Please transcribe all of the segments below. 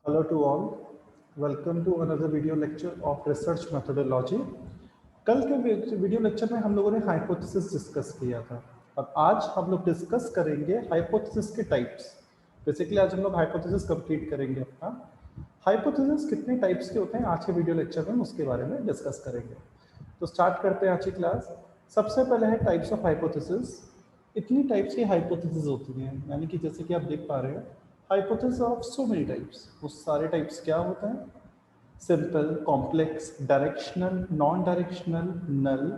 Hello to all. Welcome to another video lecture of research methodology. कल के video lecture में हम लोगों ने हाइपोथेसिस डिस्कस किया था और आज हम लोग डिस्कस करेंगे हाइपोथेसिस के टाइप्स। बेसिकली आज हम लोग हाइपोथेसिस कंप्लीट करेंगे अपना। हाइपोथेसिस कितने टाइप्स के होते हैं आज के वीडियो लेक्चर में उसके बारे में डिस्कस करेंगे। तो स्टार्ट करते हैं आज की क्लास। सबसे पहले है टाइप्स ऑफ हाइपोथेसिस। इतनी टाइप्स की हाइपोथेसिस होती हैं, यानी कि जैसे कि आप देख पा रहे हैं hypothesis of so many types. वो सारे टाइप्स क्या होते हैं? Simple, complex, directional, non directional, null,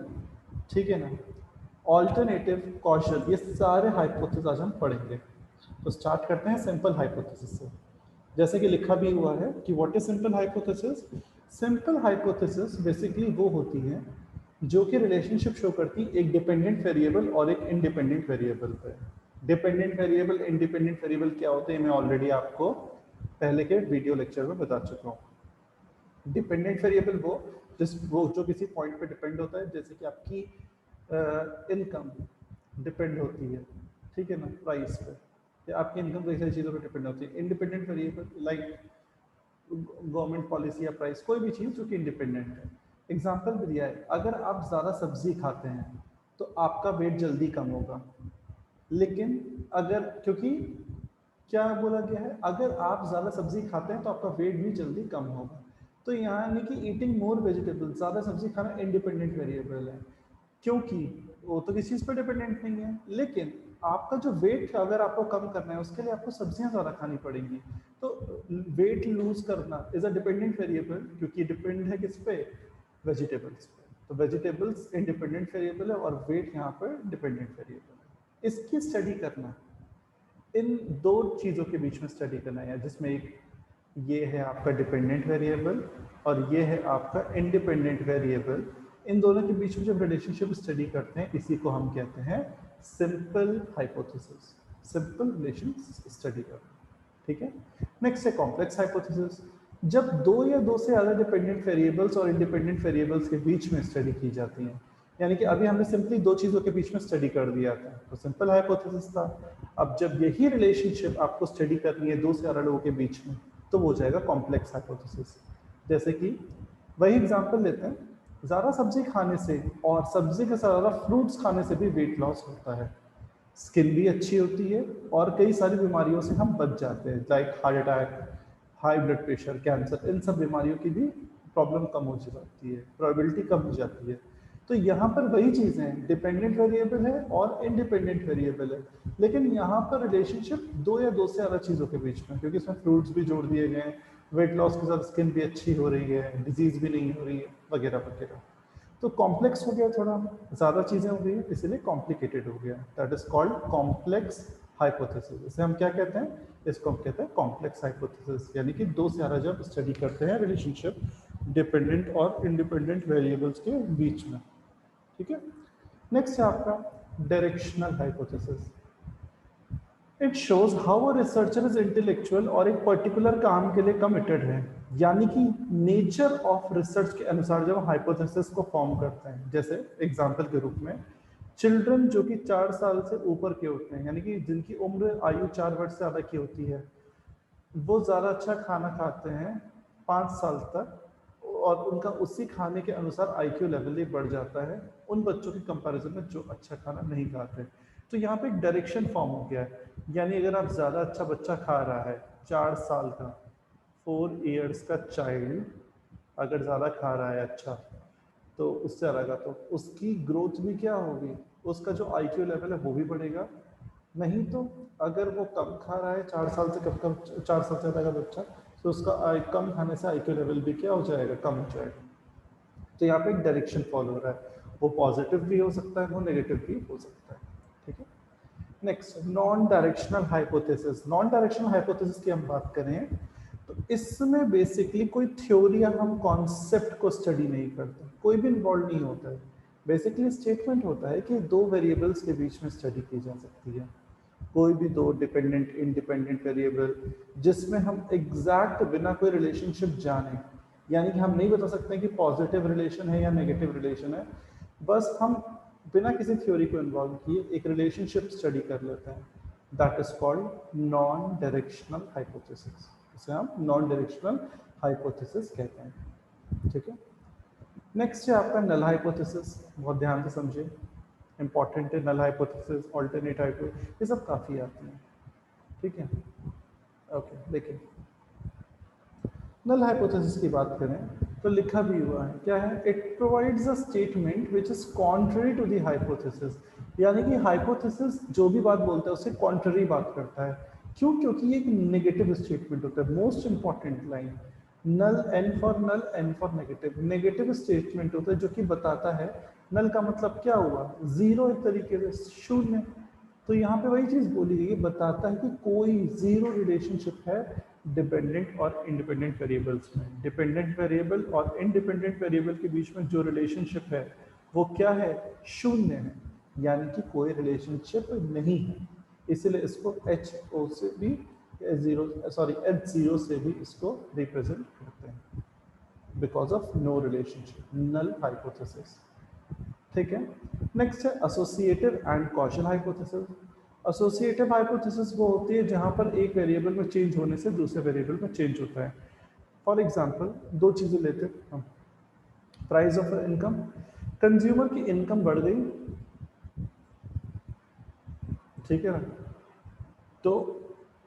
ठीक है ना, ऑल्टरनेटिव, कॉशल, ये सारे हाइपोथेसिस आज हम पढ़ेंगे। तो स्टार्ट करते हैं सिंपल हाइपोथेसिस से। जैसे कि लिखा भी हुआ है कि what is simple hypothesis. Simple hypothesis basically वो होती हैं जो कि रिलेशनशिप शो करती एक डिपेंडेंट वेरिएबल और एक इंडिपेंडेंट वेरिएबल पे। डिपेंडेंट वेरिएबल, इंडिपेंडेंट वेरिएबल क्या होते हैं मैं ऑलरेडी आपको पहले के वीडियो लेक्चर में बता चुका हूँ। डिपेंडेंट वेरिएबल वो जो किसी पॉइंट पे डिपेंड होता है, जैसे कि आपकी इनकम डिपेंड होती है, ठीक है ना, प्राइस पे, या आपकी इनकम कई सारी चीज़ों पे डिपेंड होती है। Independent variable like government policy या प्राइस, कोई भी चीज़ जो कि इंडिपेंडेंट है। एग्जाम्पल भी दिया है, अगर आप ज़्यादा सब्जी खाते हैं तो आपका वेट जल्दी कम होगा, लेकिन अगर क्योंकि क्या बोला गया है, अगर आप ज़्यादा सब्जी खाते हैं तो आपका वेट भी जल्दी कम होगा। तो यहाँ यानी कि ईटिंग मोर वेजिटेबल, ज़्यादा सब्जी खाना इंडिपेंडेंट वेरिएबल है, क्योंकि वो तो किसी चीज़ पर डिपेंडेंट नहीं है। लेकिन आपका जो वेट अगर आपको कम करना है उसके लिए आपको सब्जियां ज़्यादा खानी पड़ेंगी। तो वेट लूज करना इज अ डिपेंडेंट वेरिएबल, क्योंकि डिपेंड है किस पे? वेजिटेबल्स पे। तो वेजिटेबल्स इंडिपेंडेंट वेरिएबल है और वेट यहाँ पर डिपेंडेंट वेरिएबल है। इसकी स्टडी करना, इन दो चीज़ों के बीच में स्टडी करना है, जिसमें एक ये है आपका डिपेंडेंट वेरिएबल और ये है आपका इंडिपेंडेंट वेरिएबल। इन दोनों के बीच में जब रिलेशनशिप स्टडी करते हैं इसी को हम कहते हैं simple hypothesis, simple relation study करना, ठीक है। नेक्स्ट है कॉम्प्लेक्स हाइपोथेसिस। जब दो या दो से ज़्यादा डिपेंडेंट वेरिएबल्स और इंडिपेंडेंट वेरिएबल्स के बीच में स्टडी की जाती हैं, यानी कि अभी हमने सिंपली दो चीज़ों के बीच में स्टडी कर दिया था तो सिंपल हाइपोथेसिस था। अब जब यही रिलेशनशिप आपको स्टडी करनी है दो से ज़्यादा लोगों के बीच में तो वो हो जाएगा कॉम्प्लेक्स हाइपोथेसिस। जैसे कि वही एग्जांपल लेते हैं, ज़्यादा सब्जी खाने से और सब्जी के साथ ज़्यादा फ्रूट्स खाने से भी वेट लॉस होता है, स्किन भी अच्छी होती है और कई सारी बीमारियों से हम बच जाते हैं, like heart attack, high blood pressure, cancer, इन सब बीमारियों की भी प्रॉब्लम कम हो जाती है, प्रोबेबिलिटी कम हो जाती है। तो यहाँ पर वही चीज़ें हैं, डिपेंडेंट वेरिएबल है और इंडिपेंडेंट वेरिएबल है, लेकिन यहाँ पर रिलेशनशिप दो या दो से ज़्यादा चीज़ों के बीच में, क्योंकि इसमें फ्रूट्स भी जोड़ दिए गए हैं, वेट लॉस के साथ स्किन भी अच्छी हो रही है, डिजीज़ भी नहीं हो रही है, वगैरह वगैरह। तो कॉम्प्लेक्स हो गया, थोड़ा ज़्यादा चीज़ें हो गई इसलिए कॉम्प्लिकेटेड हो गया, that is called complex hypothesis. इसे हम क्या कहते हैं? इसको हम कहते हैं कॉम्प्लेक्स हाइपोथेसिस, यानी कि दो से ज़्यादा जब स्टडी करते हैं रिलेशनशिप डिपेंडेंट और इंडिपेंडेंट वेरिएबल्स के बीच में, ठीक है। नेक्स्ट है आपका directional hypothesis. It shows how a researcher is intellectual और एक पर्टिकुलर काम के लिए कमिटेड है, यानी कि नेचर ऑफ रिसर्च के अनुसार जब हम हाइपोथेसिस को फॉर्म करते हैं, जैसे एग्जांपल के रूप में चिल्ड्रन जो कि 4 साल से ऊपर के होते हैं, यानी कि जिनकी उम्र आयु 4 वर्ष से ज़्यादा की होती है, वो ज़्यादा अच्छा खाना खाते हैं 5 साल तक और उनका उसी खाने के अनुसार आईक्यू लेवल ही बढ़ जाता है उन बच्चों के कंपैरिजन में जो अच्छा खाना नहीं खाते। तो यहाँ पे एक डायरेक्शन फॉर्म हो गया है, यानी अगर आप ज़्यादा अच्छा बच्चा खा रहा है, 4 साल का 4 इयर्स का चाइल्ड अगर ज़्यादा खा रहा है अच्छा, तो उससे ज़्यादा का तो उसकी ग्रोथ भी क्या होगी, उसका जो आईक्यू लेवल है वो भी बढ़ेगा। नहीं तो अगर वो कम खा रहा है 4 साल से कम 4 साल से ज़्यादा का बच्चा, तो उसका कम खाने से आईक्यू लेवल भी क्या हो जाएगा, कम हो जाएगा। तो यहाँ पे एक डायरेक्शन फॉलो हो रहा है, वो पॉजिटिव भी हो सकता है, वो नेगेटिव भी हो सकता है, ठीक है। Next, non directional hypothesis. Non directional hypothesis की हम बात करें तो इसमें बेसिकली कोई थ्योरी या हम कॉन्सेप्ट को स्टडी नहीं करते, कोई भी इन्वॉल्व नहीं होता है। बेसिकली स्टेटमेंट होता है कि दो वेरिएबल्स के बीच में स्टडी की जा सकती है, कोई भी दो डिपेंडेंट इंडिपेंडेंट वेरिएबल, जिसमें हम एग्जैक्ट बिना कोई रिलेशनशिप जाने, यानी कि हम नहीं बता सकते कि पॉजिटिव रिलेशन है या नेगेटिव रिलेशन है, बस हम बिना किसी थ्योरी को इन्वॉल्व किए एक रिलेशनशिप स्टडी कर लेते हैं, that is called non directional hypothesis, इसे हम नॉन डायरेक्शनल हाइपोथेसिस कहते हैं। ठीक है, नेक्स्ट है आपका नल हाइपोथेसिस। बहुत ध्यान से समझिए, इंपॉर्टेंट है। नल हाइपोथेसिस, ऑल्टरनेट हाइपोथेसिस, ये सब काफ़ी आते हैं। ठीक है, ओके। देखिए, नल हाइपोथेसिस की बात करें तो लिखा भी हुआ है, क्या है? It provides a statement which is contrary to the hypothesis. यानी कि हाइपोथेसिस जो भी बात बोलता है उससे कॉन्ट्ररी बात करता है। क्यों? क्योंकि ये एक नेगेटिव स्टेटमेंट होता है। Most important line, null, N for negative. Negative statement होता है जो कि बताता है नल का मतलब क्या हुआ, जीरो, एक तरीके से शून्य। तो यहाँ पे वही चीज बोली गई है, बताता है कि कोई जीरो रिलेशनशिप है डिपेंडेंट और इंडिपेंडेंट वेरिएबल्स में। डिपेंडेंट वेरिएबल और इंडिपेंडेंट वेरिएबल के बीच में जो रिलेशनशिप है वो क्या है? शून्य है, यानी कि कोई रिलेशनशिप नहीं है। इसलिए इसको एच ओ से भी जीरो, सॉरी एच जीरो से भी इसको रिप्रेजेंट करते हैं, because of no relationship, null hypothesis. ठीक है, नेक्स्ट है associative and causal hypothesis. Associative hypothesis वो होती है जहां पर एक वेरिएबल में चेंज होने से दूसरे वेरिएबल में चेंज होता है। फॉर एग्जांपल, दो चीजें लेते हैं हम। प्राइस ऑफ इनकम, कंज्यूमर की इनकम बढ़ गई, ठीक है ना, तो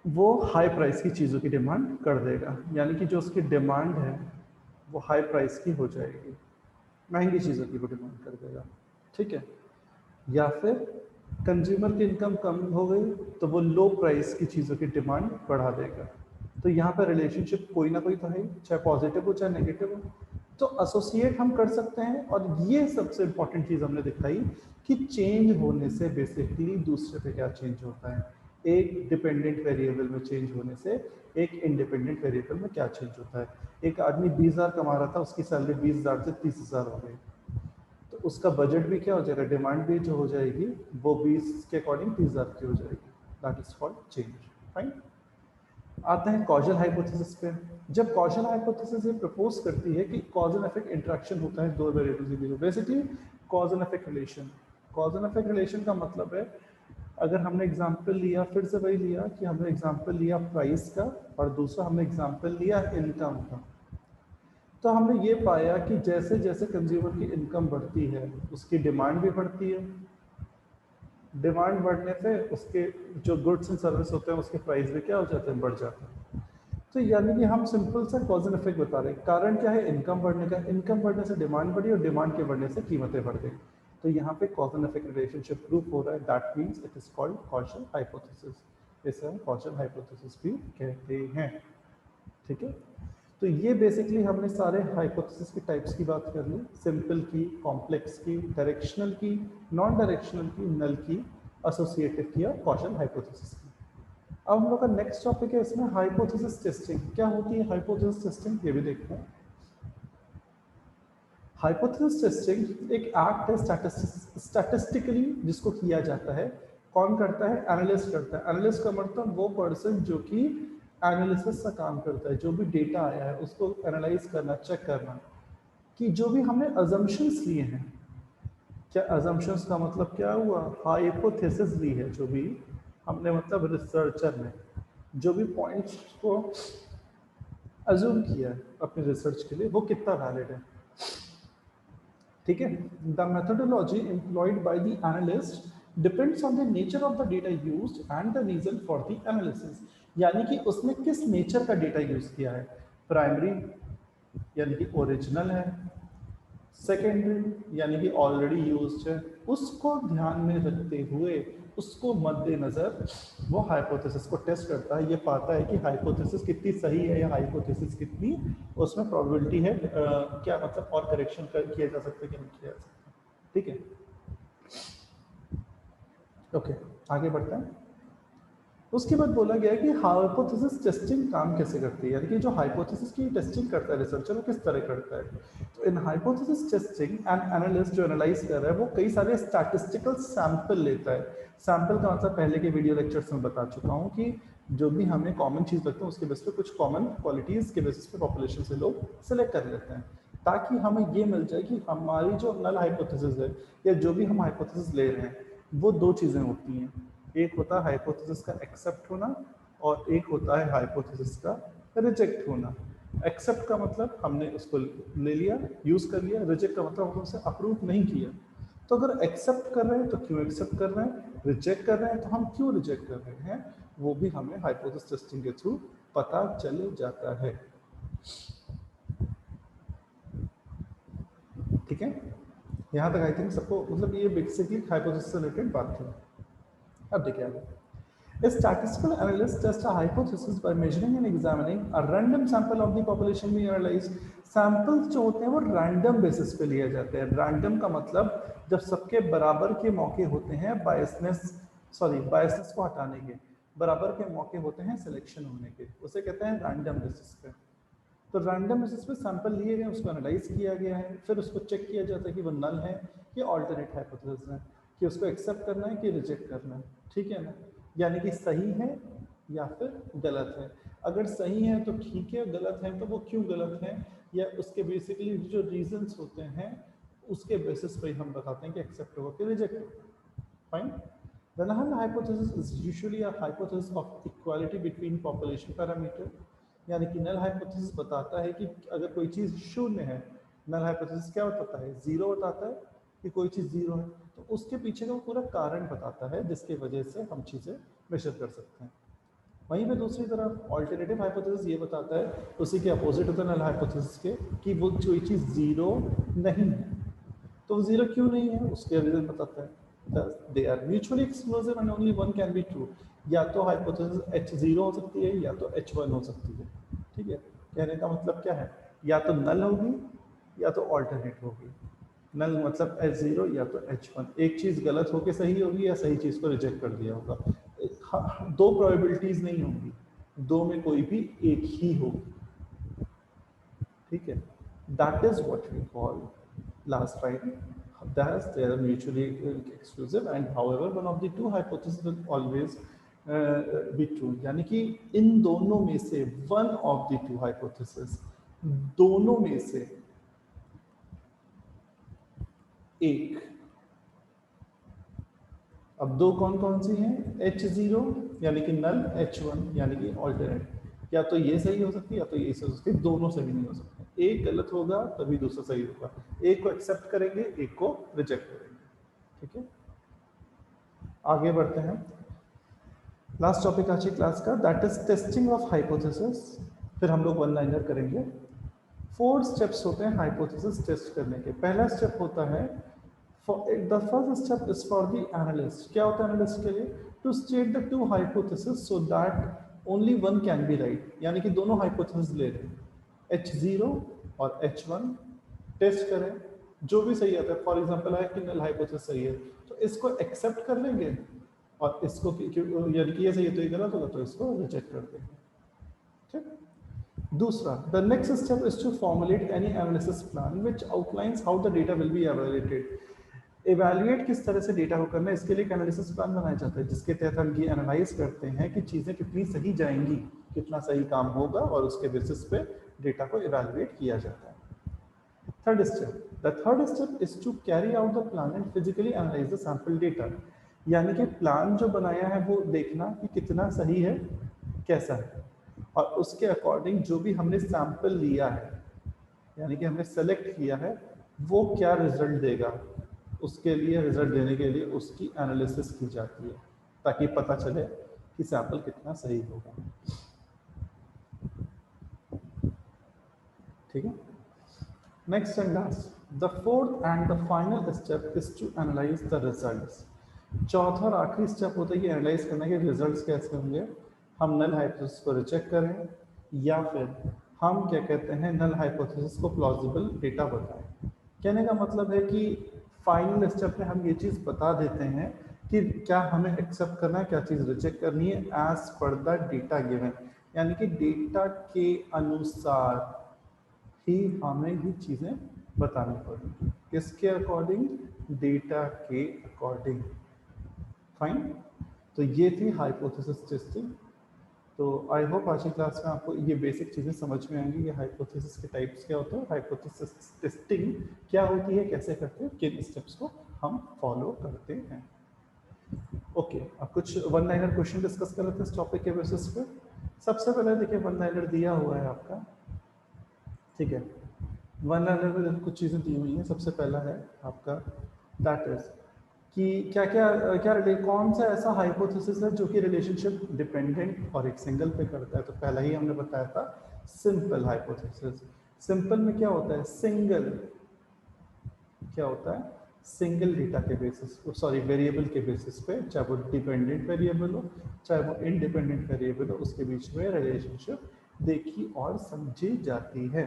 वो हाई प्राइस की चीज़ों की डिमांड कर देगा, यानी कि जो उसकी डिमांड है वो हाई प्राइस की हो जाएगी, महंगी चीज़ों की वो डिमांड कर देगा। ठीक है, या फिर कंज्यूमर की इनकम कम हो गई तो वो लो प्राइस की चीज़ों की डिमांड बढ़ा देगा। तो यहाँ पर रिलेशनशिप कोई ना कोई तो है, चाहे पॉजिटिव हो चाहे नेगेटिव हो। तो एसोसिएट हम कर सकते हैं, और ये सबसे इंपॉर्टेंट चीज़ हमने दिखाई कि चेंज होने से बेसिकली दूसरे पे क्या चेंज होता है। एक डिपेंडेंट वेरिएबल में चेंज होने से एक इंडिपेंडेंट वेरिएबल में क्या चेंज होता है। एक आदमी 20,000 कमा रहा था, उसकी सैलरी 20,000 से 30,000 हो गई, तो उसका बजट भी क्या हो जाएगा, डिमांड भी जो हो जाएगी वो 20 के अकॉर्डिंग 30,000 की हो जाएगी। That is called change. Fine, आते हैं कॉजल हाइपोथेसिस पे। जब कॉजल हाइपोथेसिस ये प्रपोज करती है कि कॉज एंड इफेक्ट इंटरेक्शन होता है दो वेरिएबल्स के बीच, basically cause and effect relation. Cause and effect relation का मतलब है, अगर हमने एग्जांपल लिया, फिर से वही लिया कि हमने एग्जांपल लिया प्राइस का, और दूसरा हमने एग्जांपल लिया इनकम का, तो हमने ये पाया कि जैसे जैसे कंज्यूमर की इनकम बढ़ती है उसकी डिमांड भी बढ़ती है। डिमांड बढ़ने से उसके जो गुड्स एंड सर्विस होते हैं उसके प्राइस भी क्या हो जाते हैं, बढ़ जाते हैं। तो यानी कि हम सिंपल सा कॉज एंड इफेक्ट बता रहे हैं। कारण क्या है, इनकम बढ़ने का। इनकम बढ़ने से डिमांड बढ़ी और डिमांड के बढ़ने से कीमतें बढ़ गई। तो यहाँ पे cause and effect relationship proof हो रहा है। That means it is called causal hypothesis. इसे हम कॉजल हाइपोथेसिस भी कहते हैं। ठीक है, तो ये बेसिकली हमने सारे हाइपोथेसिस की टाइप्स की बात कर ली, सिंपल की, कॉम्प्लेक्स की, डायरेक्शनल की, नॉन डायरेक्शनल की, नल की, एसोसिएटिव की और कॉजल हाइपोथेसिस की। अब हम लोग का नेक्स्ट टॉपिक है इसमें हाइपोथेसिस टेस्टिंग। क्या होती है हाइपोथेसिस टेस्टिंग, ये भी देखते हैं। हाइपोथेसिस टेस्टिंग एक एक्ट है स्टैटिस्टिकली जिसको किया जाता है। कौन करता है? एनालिस्ट करता है। एनालिस्ट का मतलब वो पर्सन जो कि एनालिसिस का काम करता है, जो भी डेटा आया है उसको एनालाइज करना, चेक करना कि जो भी हमने अजम्पशंस लिए हैं, क्या अजम्पशंस का मतलब क्या हुआ, हाइपोथेसिस ली है जो भी हमने, मतलब रिसर्चर ने जो भी पॉइंट्स को अज्यूम किया है अपने रिसर्च के लिए, वो कितना वैलिड है। ठीक है, the methodology employed by the analyst depends on the nature of the data used and the reason for the analysis. यानी कि उसने किस नेचर का डेटा यूज किया है। प्राइमरी यानी कि ओरिजिनल है, सेकेंडरी यानी कि ऑलरेडी यूज्ड है, उसको ध्यान में रखते हुए, उसको मद्देनजर वो हाइपोथेसिस को टेस्ट करता है। ये पाता है कि हाइपोथेसिस कितनी सही है या हाइपोथेसिस कितनी उसमें प्रोबेबिलिटी है, क्या मतलब और करेक्शन किया जा सकता है कि नहीं किया जा सकता। ठीक है, ओके, आगे बढ़ते हैं। उसके बाद बोला गया कि हाइपोथेसिस टेस्टिंग काम कैसे करती है, यानी कि जो हाइपोथेसिस की टेस्टिंग करता है रिसर्चर वो किस तरह करता है। तो इन हाइपोथेसिस टेस्टिंग एंड एनालिस्ट जो एनालाइज कर रहा है वो कई सारे स्टैटिस्टिकल सैंपल लेता है। सैंपल का मतलब पहले के वीडियो लेक्चर्स में बता चुका हूँ कि जो भी हमें कॉमन चीज़ लगता है उसके बेस पे कुछ कॉमन क्वालिटीज़ के बेसिस पे पॉपुलेशन से लोग सिलेक्ट कर लेते हैं, ताकि हमें ये मिल जाए कि हमारी जो नल हाइपोथेसिस है या जो भी हम हाइपोथेसिस ले रहे हैं वो दो चीज़ें होती हैं। एक होता है हाइपोथेसिस का एक्सेप्ट होना और एक होता है हाइपोथेसिस का रिजेक्ट होना। एक्सेप्ट का मतलब हमने उसको ले लिया, यूज कर लिया, रिजेक्ट का मतलब हमने उसे अप्रूव नहीं किया। तो अगर एक्सेप्ट कर रहे हैं तो क्यों एक्सेप्ट कर रहे हैं, रिजेक्ट कर रहे हैं तो हम क्यों रिजेक्ट कर रहे हैं, वो भी हमें हाइपोथेसिस टेस्टिंग के थ्रू पता चल जाता है। ठीक है, यहाँ तक आई थिंक सबको, मतलब ये बेसिकली हाइपोथेसिस से रिलेटेड बात थी। अब देखिए आगे, a statistical analyst tests a hypothesis by measuring and examining a random sample of the population being analyzed। Samples जो होते हैं वो रैंडम बेसिस पे लिए जाते हैं। रैंडम का मतलब जब सबके बराबर के मौके होते हैं बायसनेस को हटाने के, बराबर के मौके होते हैं सिलेक्शन होने के, उसे कहते हैं रैंडम बेसिस पे। तो रैंडम बेसिस पे सैंपल लिए गए, उसको एनालाइज किया गया है, फिर उसको चेक किया जाता है कि वो नल है कि ऑल्टरनेट हाइपोथेसिस है, कि उसको एक्सेप्ट करना है कि रिजेक्ट करना है। ठीक है ना, यानी कि सही है या फिर गलत है। अगर सही है तो ठीक है, गलत है तो वो क्यों गलत है, या उसके बेसिकली जो रीजंस होते हैं उसके बेसिस पे हम बताते हैं कि एक्सेप्ट होगा कि रिजेक्ट होगा। Fine. The null hypothesis is usually a hypothesis of equality between population parameter। यानी कि नल हाइपोथेसिस बताता है कि अगर कोई चीज़ शून्य है, नल हाइपोथेसिस क्या बताता है, जीरो बताता है कि कोई चीज़ जीरो है, तो उसके पीछे का पूरा कारण बताता है जिसकी वजह से हम चीज़ें मेजर कर सकते हैं। वहीं पे दूसरी तरफ ऑल्टरनेटिव हाइपोथेसिस ये बताता है, उसी के अपोजिट होता है नल हाइपोथेसिस के, कि वो कोई चीज़ जीरो नहीं है। तो जीरो क्यों नहीं है उसके रीजन बताता है। They are mutually exclusive and only one can be true. या तो हाइपोथेसिस H0 हो सकती है या तो H1 हो सकती है। ठीक है, कहने का मतलब क्या है, या तो नल होगी या तो ऑल्टरनेट होगी। नल मतलब H0 या तो H1, एक चीज़ गलत होकर सही होगी या सही चीज़ को रिजेक्ट कर दिया होगा। दो प्रोबेबिलिटीज नहीं होंगी, दो में कोई भी एक ही होगी। ठीक है, that is what we call last line, thus they are mutually exclusive and however one of the two hypotheses will always be true। यानी कि इन दोनों में से one of the two hypothesis, दोनों में से एक। अब दो कौन कौन सी हैं, H0 यानी कि नल, H1 यानी कि ऑल्टरनेट। या तो ये सही हो सकती है या तो ये सही हो सकती है, दोनों सही नहीं हो सकते। एक गलत होगा तभी दूसरा सही होगा, एक को एक्सेप्ट करेंगे एक को रिजेक्ट करेंगे। ठीक है, आगे बढ़ते हैं। लास्ट टॉपिक आज की क्लास का, that is testing of hypothesis. फिर हम लोग वन लाइनर करेंगे। 4 स्टेप्स होते हैं हाइपोथेसिस टेस्ट करने के। पहला स्टेप होता है, the first step is for the analyst। क्या होता है एनालिस्ट के लिए, to state the two hypotheses so that only one can be right। यानी कि दोनों हाइपोथेसिस ले रहे हैं, H0 और H1 टेस्ट करें, जो भी सही आता है। फॉर एग्जांपल है कि नल हाइपोथेसिस सही है तो इसको एक्सेप्ट कर लेंगे, और इसको यानी कि ये सही है तो ये गलत होगा तो इसको रिजेक्ट कर देंगे। ठीक। दूसरा, the next step is to formulate any analysis plan which outlines how the data will be evaluated. Evaluate किस तरह से डेटा को करना है, इसके लिए एक एनालिसिस प्लान बनाया जाता है जिसके तहत हम ये एनालाइज करते हैं कि चीज़ें कितनी सही जाएंगी, कितना सही काम होगा, और उसके बेसिस पे डेटा को इवैल्यूएट किया जाता है। Third step, the third step is to carry out the plan and physically analyse the sample data. यानी कि प्लान जो बनाया है वो देखना कि कितना सही है, कैसा है, और उसके अकॉर्डिंग जो भी हमने सैंपल लिया है, यानी कि हमने सेलेक्ट किया है, वो क्या रिजल्ट देगा, उसके लिए रिजल्ट देने के लिए उसकी एनालिसिस की जाती है ताकि पता चले कि सैंपल कितना सही होगा। ठीक है, next and last, the fourth and the final step is to analyse the results. चौथा और आखिरी स्टेप होता है कि एनालाइज करना कि रिजल्ट्स कैसे होंगे, हम नल हाइपोथेसिस को रिजेक्ट करें या फिर हम क्या कहते हैं नल हाइपोथेसिस को प्लॉजिबल डेटा बताएं। कहने का मतलब है कि फाइनल स्टेप में हम ये चीज़ बता देते हैं कि क्या हमें एक्सेप्ट करना है, क्या चीज़ रिजेक्ट करनी है, as per the data given. यानी कि डेटा के अनुसार ही हमें ये चीज़ें बतानी पड़ेंगी। किसके अकॉर्डिंग, डेटा के अकॉर्डिंग। फाइन, तो ये थी हाइपोथेसिस टेस्टिंग। तो आई होप आज की क्लास में आपको ये बेसिक चीज़ें समझ में आएंगी। ये हाइपोथेसिस के टाइप्स क्या होते हैं, हाइपोथेसिस टेस्टिंग क्या होती है, कैसे करते हैं, किन स्टेप्स को हम फॉलो करते हैं। ओके, अब कुछ वन लाइनर क्वेश्चन डिस्कस कर लेते हैं इस टॉपिक के बेसिस पे। सबसे पहले देखिए वन लाइनर दिया हुआ है आपका, ठीक है। वन लाइनर में कुछ चीज़ें दी हुई हैं। सबसे पहला है आपका दैट इज कि क्या क्या कौन सा ऐसा हाइपोथेसिस है जो कि रिलेशनशिप डिपेंडेंट और एक सिंगल पे करता है। तो पहला ही हमने बताया था सिंपल हाइपोथेसिस। सिंपल में क्या होता है, सिंगल क्या होता है, सिंगल डेटा के बेसिस, सॉरी वेरिएबल के बेसिस पे, चाहे वो डिपेंडेंट वेरिएबल हो चाहे वो इंडिपेंडेंट वेरिएबल हो, उसके बीच में रिलेशनशिप देखी और समझी जाती है।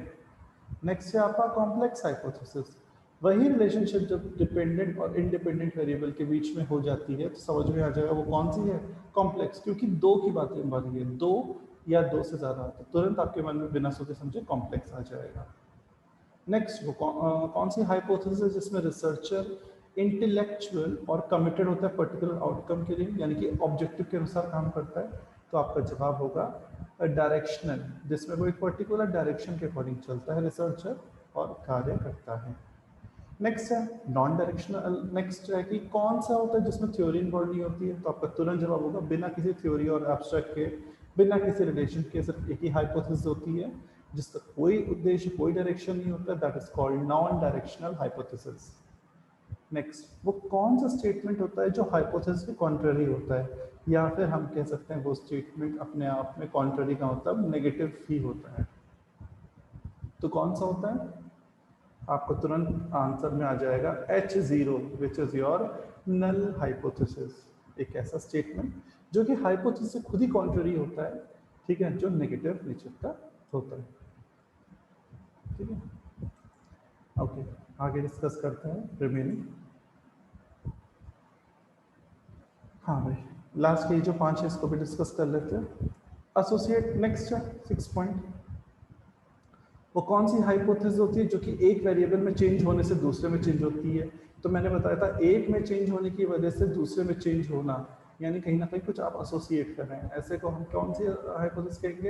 नेक्स्ट है आपका कॉम्प्लेक्स हाइपोथेसिस। वही रिलेशनशिप जब डिपेंडेंट और इंडिपेंडेंट वेरिएबल के बीच में हो जाती है तो समझ में आ जाएगा वो कौन सी है, कॉम्प्लेक्स, क्योंकि दो की बातें बन गई, दो या दो से ज्यादा, तो तुरंत आपके मन में बिना सोचे समझे कॉम्प्लेक्स आ जाएगा। नेक्स्ट वो कौन सी हाइपोथेसिस है जिसमें रिसर्चर इंटेलेक्चुअल और कमिटेड होता है पर्टिकुलर आउटकम के लिए, यानी कि ऑब्जेक्टिव के अनुसार काम करता है। तो आपका जवाब होगा डायरेक्शनल, जिसमें वो एक पर्टिकुलर डायरेक्शन के अकॉर्डिंग चलता है रिसर्चर और कार्य करता है। नेक्स्ट है नॉन डायरेक्शनल। नेक्स्ट है कि कौन सा होता है जिसमें थ्योरी इन्वॉल्व नहीं होती है। तो आपका तुरंत जवाब होगा बिना किसी थ्योरी और एब्स्ट्रैक्ट के, बिना किसी रिलेशन के, सिर्फ एक ही हाइपोथेसिस होती है जिसका कोई उद्देश्य कोई डायरेक्शन नहीं होता, that is called non directional hypothesis. Next वो कौन सा स्टेटमेंट होता है जो हाइपोथेसिस के कॉन्ट्ररी होता है, या फिर हम कह सकते हैं वो स्टेटमेंट अपने आप में कॉन्ट्ररी का मतलब नेगेटिव ही होता है। तो कौन सा होता है, आपको तुरंत आंसर में आ जाएगा H0 which is your null hypothesis. एक ऐसा स्टेटमेंट जो कि हाइपोथेसिस से खुद ही कॉन्ट्ररी होता है, ठीक है, जो नेगेटिव नेचर का होता है, ठीक है। ओके, आगे डिस्कस करते हैं रिमेनिंग। हाँ भाई, लास्ट के जो 5 है इसको भी डिस्कस कर लेते हैं। एसोसिएट, नेक्स्ट है 6 पॉइंट। वो कौन सी हाइपोथेसिस होती है जो कि एक वेरिएबल में चेंज होने से दूसरे में चेंज होती है। तो मैंने बताया था एक में चेंज होने की वजह से दूसरे में चेंज होना, यानी कहीं ना कहीं कुछ आप एसोसिएट कर रहे हैं, ऐसे को हम कौन सी हाइपोथेसिस कहेंगे,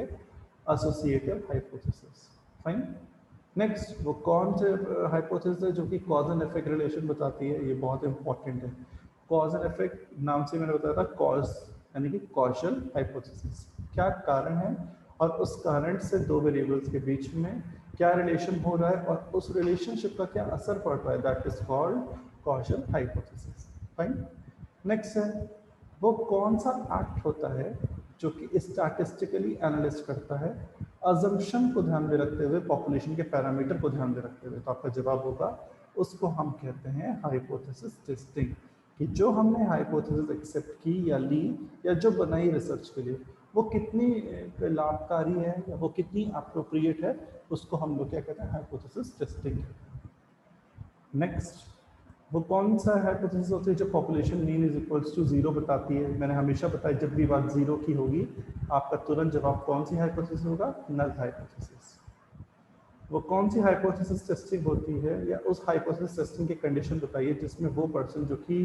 एसोसिएटिव हाइपोथेसिस। फाइन। नेक्स्ट वो कौन से हाइपोथेसिस है जो कि कॉज एंड इफेक्ट रिलेशन बताती है। ये बहुत इंपॉर्टेंट है। कॉज एंड इफेक्ट नाम से मैंने बताया था, कॉज यानी कि कॉजल हाइपोथेसिस, क्या कारण है और उस कारण से दो वेरिएबल्स के बीच में क्या रिलेशन हो रहा है और उस रिलेशनशिप का क्या असर पड़ रहा है, that is called causal hypothesis. Fine. Next है वो कौन सा एक्ट होता है जो कि स्टैटिस्टिकली एनालिस्ट करता है अजम्पशन को ध्यान में रखते हुए, पॉपुलेशन के पैरामीटर को ध्यान में रखते हुए। तो आपका जवाब होगा उसको हम कहते हैं हाइपोथेसिस टेस्टिंग, कि जो हमने हाइपोथेसिस एक्सेप्ट की या ली या जो बनाई रिसर्च के लिए, वो कितनी लाभकारी है या वो कितनी अप्रोप्रिएट है, उसको हम लोग क्या कहते हैं, हाइपोथेसिस टेस्टिंग। नेक्स्ट वो कौन सा हाइपोथेसिस होती है जो population mean is equals to 0 बताती है। मैंने हमेशा बताया जब भी बात 0 की होगी आपका तुरंत जवाब कौन सी हाइपोथेसिस होगा, नल हाइपोथेसिस। वो कौन सी हाइपोथेसिस टेस्टिंग होती है या उस हाइपोथेसिस टेस्टिंग की कंडीशन बताइए जिसमें वो पर्सन जो कि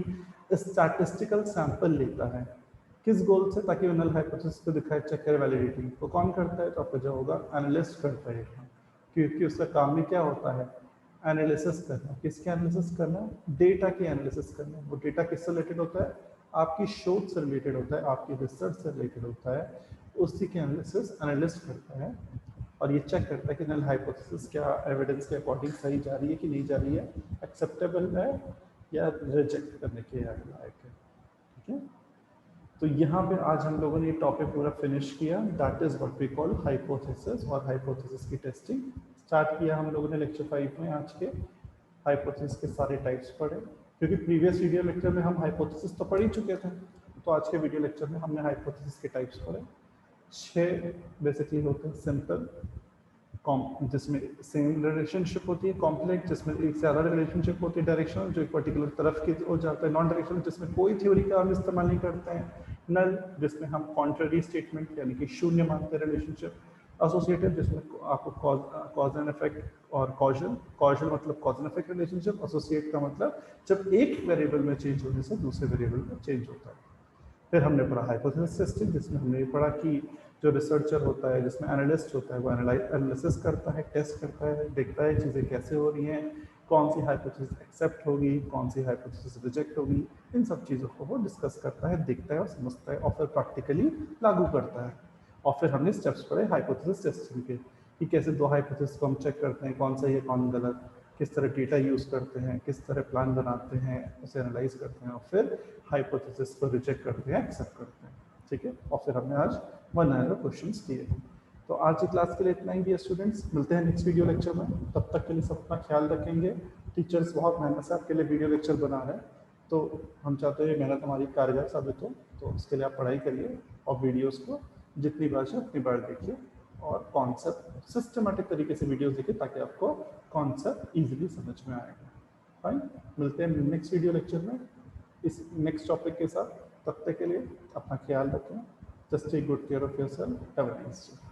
स्टैटिस्टिकल सैंपल लेता है, किस गोल से, ताकि वो नल हाइपोथेसिस को दिखाए, चेक करे वैलिडिटी। वो कौन करता है, तो आपका जो होगा एनालिस्ट करता है, क्योंकि उसका काम में क्या होता है, एनालिसिस करना। किसके एनालिसिस करना, डेटा की एनालिसिस करना। वो डेटा किससे रिलेटेड होता है, आपकी शोध से रिलेटेड होता है, आपकी रिसर्च से रिलेटेड होता है, उसी के एनालिसिस एनालिस्ट करता है और ये चेक करता है कि नल हाइपोथेसिस क्या एविडेंस के अकॉर्डिंग सही जा रही है कि नहीं जा रही है, एक्सेप्टेबल है या रिजेक्ट करने के लायक है, ठीक है। तो यहाँ पे आज हम लोगों ने ये टॉपिक पूरा फिनिश किया, that is what we call hypothesis और हाइपोथेसिस की टेस्टिंग। स्टार्ट किया हम लोगों ने लेक्चर 5 में आज के, हाइपोथेसिस के सारे टाइप्स पढ़े, क्योंकि प्रीवियस वीडियो लेक्चर में हम हाइपोथेसिस तो पढ़ ही चुके थे, तो आज के वीडियो लेक्चर में हमने हाइपोथेसिस के टाइप्स पढ़े। 6 बेसिकली होते हैं, सिंपल जिसमें सेम रिलेशनशिप होती है, कॉम्प्लेक्स जिसमें एक से ज़्यादा रिलेशनशिप होती है, डायरेक्शनल जो एक पर्टिकुलर तरफ की हो जाता है, नॉन डायरेक्शनल जिसमें कोई थ्योरी का हम इस्तेमाल नहीं करते हैं, नल जिसमें हम कॉन्ट्ररी स्टेटमेंट यानी कि शून्य मानते हैं रिलेशनशिप, एसोसिएटिव जिसमें आपको कॉज एंड इफेक्ट और कॉजल, कॉजल मतलब cause and effect relationship, associate का मतलब जब एक वेरिएबल में चेंज होने से दूसरे वेरिएबल में चेंज होता है। फिर हमने पढ़ा हाइपोथेसिस टेस्टिंग, जिसमें हमने ये पढ़ा कि जो रिसर्चर होता है, जिसमें एनालिस्ट होता है, वो एनालिसिस करता है, टेस्ट करता है, देखता है चीज़ें कैसे हो रही हैं, कौन सी हाइपोथेसिस एक्सेप्ट होगी, कौन सी हाइपोथेसिस रिजेक्ट होगी, इन सब चीज़ों को वो डिस्कस करता है, देखता है और समझता है और फिर प्रैक्टिकली लागू करता है। और फिर हमने स्टेप्स पढ़े हाइपोथेसिस टेस्टिंग के कि कैसे दो हाइपोथेसिस को हम चेक करते हैं, कौन सही है कौन गलत, किस तरह डेटा यूज़ करते हैं, किस तरह प्लान बनाते हैं, उसे एनालाइज करते हैं और फिर हाइपोथेसिस को रिजेक्ट करते हैं, एक्सेप्ट करते हैं। ठीक है, और फिर हमने आज 1 आवर क्वेश्चंस किए। तो आज की क्लास के लिए इतना ही, स्टूडेंट्स मिलते हैं नेक्स्ट वीडियो लेक्चर में। तब तक के लिए सब अपना ख्याल रखेंगे। टीचर्स बहुत मेहनत से आपके लिए वीडियो लेक्चर बना रहे हैं, तो हम चाहते हैं मेहनत हमारी कारगर साबित हो। तो उसके लिए आप पढ़ाई करिए और वीडियोस को जितनी बार से उतनी बार देखिए और कॉन्सेप्ट सिस्टमेटिक तरीके से वीडियोस देखिए ताकि आपको कॉन्सेप्ट इजीली समझ में आएगा। फाइन, मिलते हैं नेक्स्ट वीडियो लेक्चर में इस नेक्स्ट टॉपिक के साथ। तब तक के लिए अपना ख्याल रखें। Just take good care of yourself. Have a nice day.